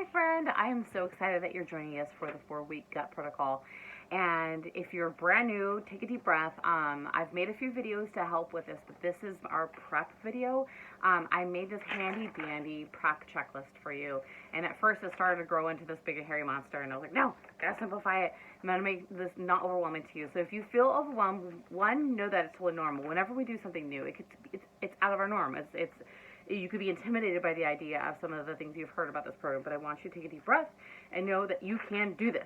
Hi friend, I am so excited that you're joining us for the 4-week gut protocol. And if you're brand new, take a deep breath. I've made a few videos to help with this, but this is our prep video. I made this handy dandy prep checklist for you. And at first it started to grow into this big hairy monster, and I was like, no, gotta simplify it. I'm gonna make this not overwhelming to you. So if you feel overwhelmed, one, know that it's totally normal. Whenever we do something new, it's out of our norm. You could be intimidated by the idea of some of the things you've heard about this program, but I want you to take a deep breath and know that you can do this.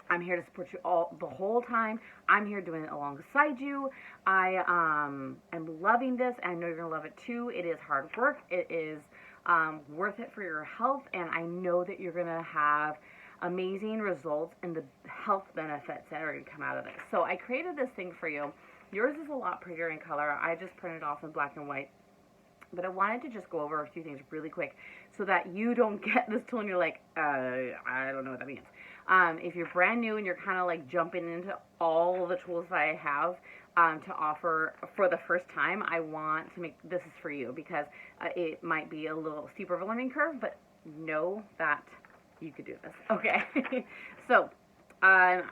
I'm here to support you all the whole time. I'm here doing it alongside you. I am loving this, and I know you're going to love it too. It is hard work. It is worth it for your health, and I know that you're going to have amazing results and the health benefits that are going to come out of it. So I created this thing for you. Yours is a lot prettier in color. I just printed off in black and white. But I wanted to just go over a few things really quick so that you don't get this tool and you're like, I don't know what that means. If you're brand new and you're kind of like jumping into all the tools that I have to offer for the first time, I want to make this is for you because it might be a little steeper of a learning curve, but know that you could do this. Okay. So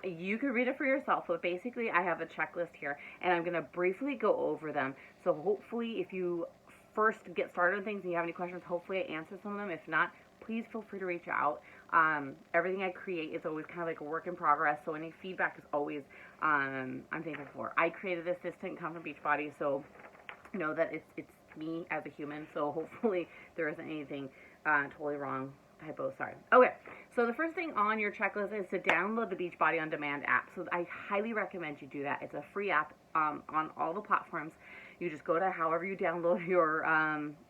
you can read it for yourself, but basically I have a checklist here and I'm going to briefly go over them. So hopefully if you first get started on things and you have any questions, hopefully I answered some of them. If not, please feel free to reach out. Everything I create is always kind of like a work in progress, so any feedback is always I'm thankful for. I created this didn't come from Beachbody, so know that it's me as a human, so hopefully there isn't anything totally wrong. Hypo, sorry. Okay, so the first thing on your checklist is to download the Beachbody On Demand app. So I highly recommend you do that. It's a free app on all the platforms. You just go to however you download your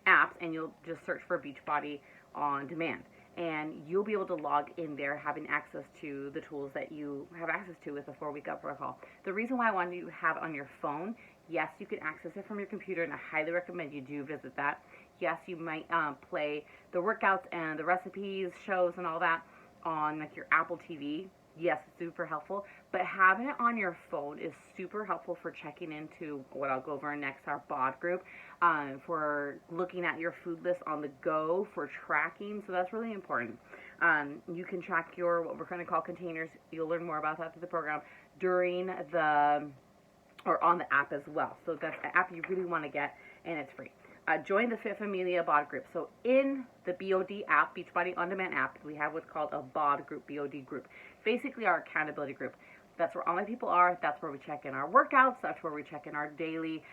apps and you'll just search for Beachbody On Demand. And you'll be able to log in there having access to the tools that you have access to with the 4-week gut protocol. The reason why I wanted you to have it on your phone, yes, you can access it from your computer, and I highly recommend you do visit that. Yes, you might play the workouts and the recipes, shows, and all that on like your Apple TV. Yes, it's super helpful, but having it on your phone is super helpful for checking into what I'll go over next, our BOD group, for looking at your food list on the go, for tracking, so that's really important. You can track your, what we're going to call containers. You'll learn more about that through the program during or on the app as well. So that's an app you really want to get, and it's free. Join the Fit Familia BOD group. So in the BOD app, Beachbody On Demand app, we have what's called a BOD group, BOD group. Basically our accountability group. That's where all my people are. That's where we check in our workouts. That's where we check in our daily,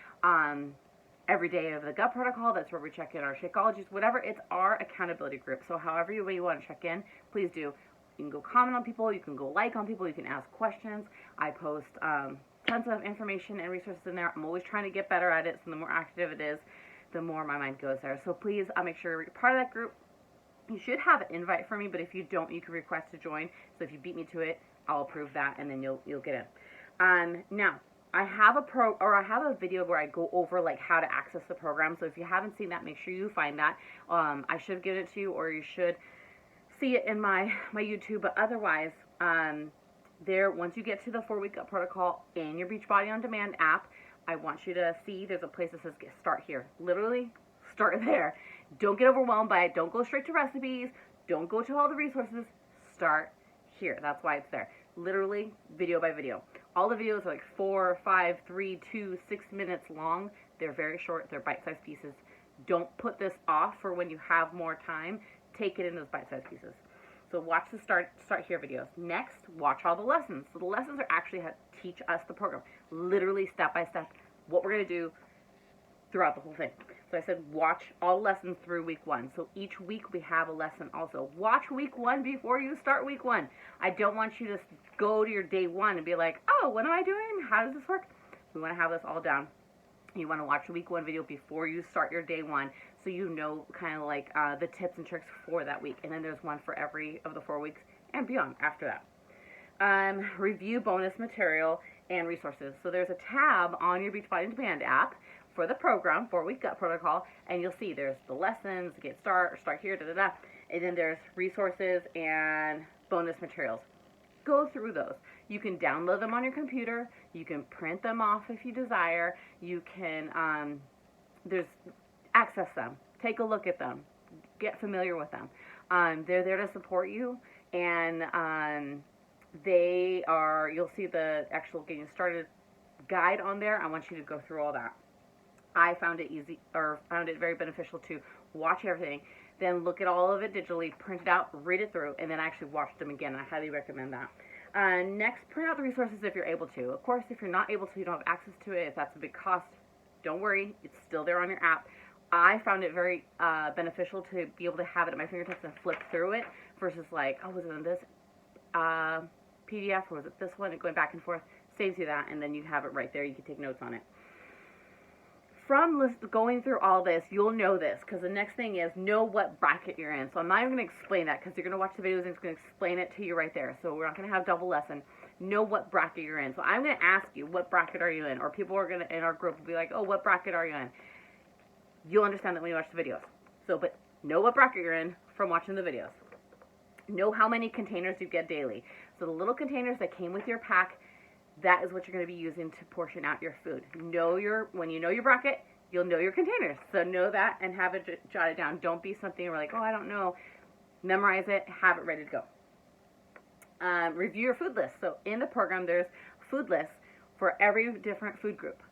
every day of the gut protocol. That's where we check in our Shakeologies, whatever. It's our accountability group. So however you want to check in, please do. You can go comment on people. You can go like on people. You can ask questions. I post tons of information and resources in there. I'm always trying to get better at it. So the more active it is, the more my mind goes there. So please make sure you're part of that group. You should have an invite for me, but if you don't, you can request to join. So if you beat me to it, I'll approve that, and then you'll get in. Now, I have a video where I go over like how to access the program. So if you haven't seen that, make sure you find that. I should give it to you, or you should see it in my YouTube. But otherwise, once you get to the 4-week gut protocol and your Beachbody On Demand app, I want you to see there's a place that says start here. Literally, start there. Don't get overwhelmed by it. Don't go straight to recipes. Don't go to all the resources. Start here. That's why it's there. Literally, video by video. All the videos are like 4, 5, 3, 2, 6 minutes long. They're very short. They're bite-sized pieces. Don't put this off for when you have more time. Take it in those bite-sized pieces. So watch the start here videos. Next, watch all the lessons. So the lessons are actually how to teach us the program. Literally step by step what we're going to do throughout the whole thing. So I said watch all lessons through week 1. So each week we have a lesson also. Watch week 1 before you start week 1. I don't want you to go to your day 1 and be like, oh, what am I doing? How does this work? We want to have this all down. You want to watch the week 1 video before you start your day 1, so you know kind of like the tips and tricks for that week. And then there's one for every of the 4 weeks and beyond after that. Review bonus material and resources. So there's a tab on your Beachbody On Demand app for the program, 4-week gut protocol, and you'll see there's the lessons, get start here, and then there's resources and bonus materials. Go through those. You can download them on your computer. You can print them off if you desire. You can access them. Take a look at them. get familiar with them. They're there to support you, and you'll see the actual getting started guide on there. I want you to go through all that. I found it very beneficial to watch everything, then look at all of it digitally, print it out, read it through, and then actually watch them again. I highly recommend that. Next, print out the resources if you're able to. Of course, if you're not able to, you don't have access to it, if that's a big cost, don't worry, it's still there on your app. I found it very beneficial to be able to have it at my fingertips and flip through it versus like, oh, was it in this PDF or was it this one? And going back and forth saves you that, and then you have it right there. You can take notes on it. From going through all this, you'll know this, because the next thing is know what bracket you're in. So I'm not even going to explain that, because you're going to watch the videos and it's going to explain it to you right there. So we're not going to have double lesson. Know what bracket you're in. So I'm going to ask you, what bracket are you in? Or people are going to, in our group, will be like, oh, what bracket are you in? You'll understand that when you watch the videos. So, but know what bracket you're in from watching the videos. Know how many containers you get daily. So the little containers that came with your pack, that is what you're going to be using to portion out your food. When you know your bracket, you'll know your containers. So know that and have it jotted down. Don't be something where like, oh, I don't know. Memorize it, have it ready to go. Review your food list. So in the program, there's food lists for every different food group.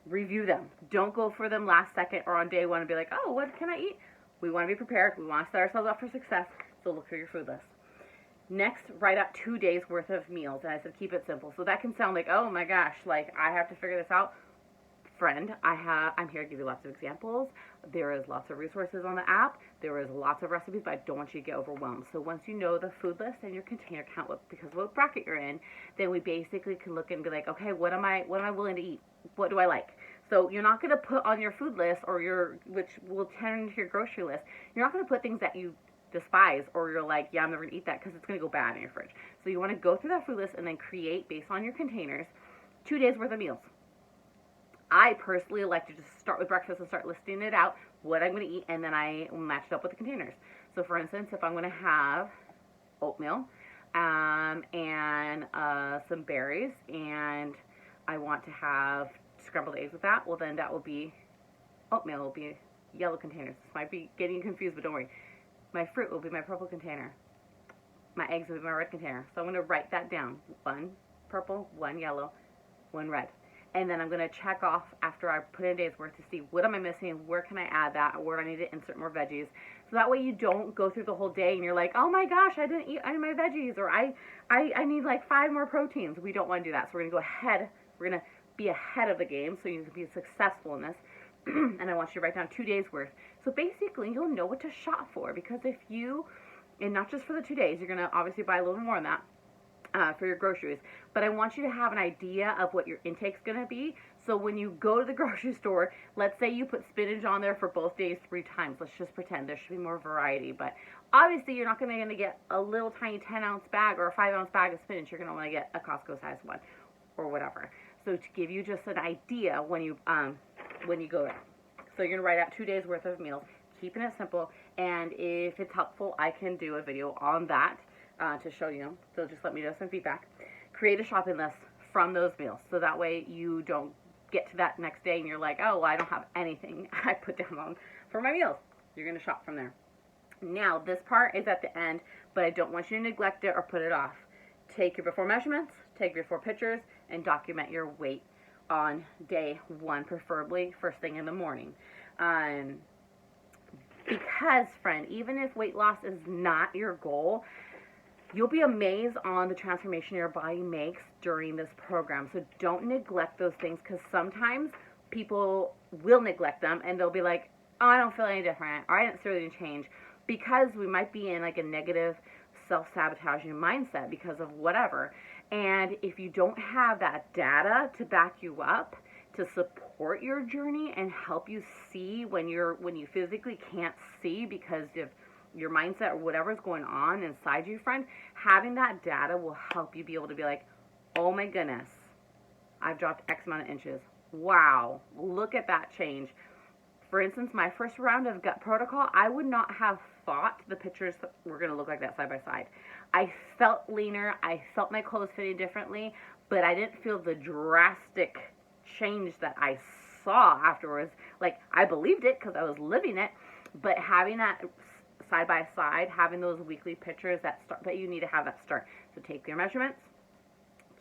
Review them. Don't go for them last second or on day one and be like, oh, what can I eat? We want to be prepared. We want to set ourselves up for success. So look for your food list. Next, write out 2 days worth of meals. And I said, keep it simple. So that can sound like, oh my gosh, like I have to figure this out. Friend, I'm here to give you lots of examples. There is lots of resources on the app. There is lots of recipes, but I don't want you to get overwhelmed. So once you know the food list and your container count, because of what bracket you're in, then we basically can look and be like, okay, what am I willing to eat? What do I like? So you're not going to put on your food list which will turn into your grocery list. You're not going to put things that you despise or you're like, yeah, I'm never going to eat that because it's going to go bad in your fridge. So you want to go through that food list and then create, based on your containers, 2 days worth of meals. I personally like to just start with breakfast and start listing it out, what I'm going to eat, and then I match it up with the containers. So for instance, if I'm going to have oatmeal and some berries, and I want to have scrambled eggs with that, well then that will be oatmeal, will be yellow containers. This might be getting confused, but don't worry. My fruit will be my purple container. My eggs will be my red container. So I'm going to write that down. 1 purple, 1 yellow, 1 red. And then I'm going to check off after I put in a day's worth to see what am I missing, where can I add that, where do I need to insert more veggies. So that way you don't go through the whole day and you're like, oh my gosh, I didn't eat any of my veggies, or I need like 5 more proteins. We don't want to do that. So we're going to go ahead. We're going to be ahead of the game so you can be successful in this. And I want you to write down 2 days worth. So basically you'll know what to shop for, because and not just for the 2 days, you're going to obviously buy a little more than that. For your groceries, but I want you to have an idea of what your intake's going to be. So when you go to the grocery store, let's say you put spinach on there for both days 3 times. Let's just pretend there should be more variety, but obviously you're not going to get a little tiny 10-ounce bag or a 5-ounce bag of spinach. You're going to want to get a Costco-sized one or whatever. So to give you just an idea when you go there. So you're going to write out 2 days worth of meals, keeping it simple, and if it's helpful, I can do a video on that. To show you, so just let me know some feedback. Create a shopping list from those meals, so that way you don't get to that next day and you're like, oh, well, I don't have anything I put down on for my meals. You're going to shop from there. Now, this part is at the end, but I don't want you to neglect it or put it off. Take your before measurements, take your before pictures, and document your weight on day 1, preferably first thing in the morning. Because, friend, even if weight loss is not your goal, you'll be amazed on the transformation your body makes during this program. So don't neglect those things, because sometimes people will neglect them and they'll be like, oh, I don't feel any different, or I didn't see any change, because we might be in like a negative self-sabotaging mindset because of whatever. And if you don't have that data to back you up, to support your journey and help you see when you physically can't see because of your mindset or whatever's going on inside you, friend, having that data will help you be able to be like, oh my goodness, I've dropped X amount of inches. Wow, look at that change. For instance, my first round of gut protocol, I would not have thought the pictures were going to look like that side by side. I felt leaner, I felt my clothes fitting differently, but I didn't feel the drastic change that I saw afterwards. Like, I believed it because I was living it, but having that side by side, having those weekly pictures that you need to have that start. So take your measurements,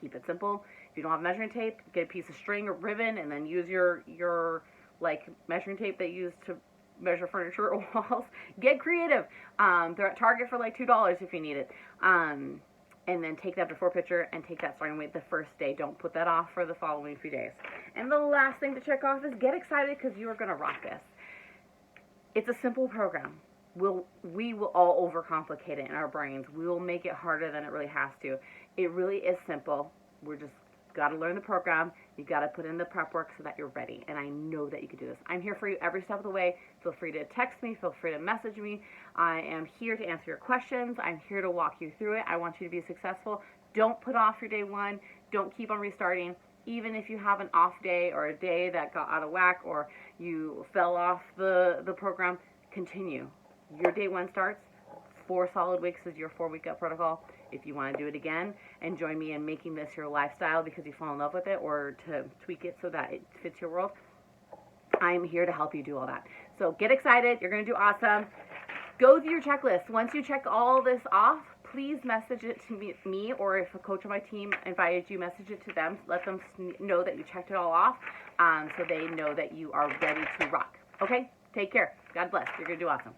keep it simple. If you don't have measuring tape, get a piece of string or ribbon, and then use your like measuring tape that you use to measure furniture or walls. Get creative. They're at Target for like $2 if you need it. And then take that before picture and take that starting weight the first day. Don't put that off for the following few days. And the last thing to check off is get excited, because you are going to rock this. It's a simple program. We will all overcomplicate it in our brains. We will make it harder than it really has to. It really is simple. We're just got to learn the program. You got to put in the prep work so that you're ready. And I know that you can do this. I'm here for you every step of the way. Feel free to text me. Feel free to message me. I am here to answer your questions. I'm here to walk you through it. I want you to be successful. Don't put off your day one. Don't keep on restarting. Even if you have an off day or a day that got out of whack or you fell off the program, continue. Your day one starts. 4 solid weeks is your 4-week gut protocol. If you want to do it again and join me in making this your lifestyle because you fall in love with it, or to tweak it so that it fits your world, I'm here to help you do all that. So get excited. You're going to do awesome. Go through your checklist. Once you check all this off, please message it to me, or if a coach on my team invited you, message it to them. Let them know that you checked it all off, so they know that you are ready to rock. Okay? Take care. God bless. You're going to do awesome.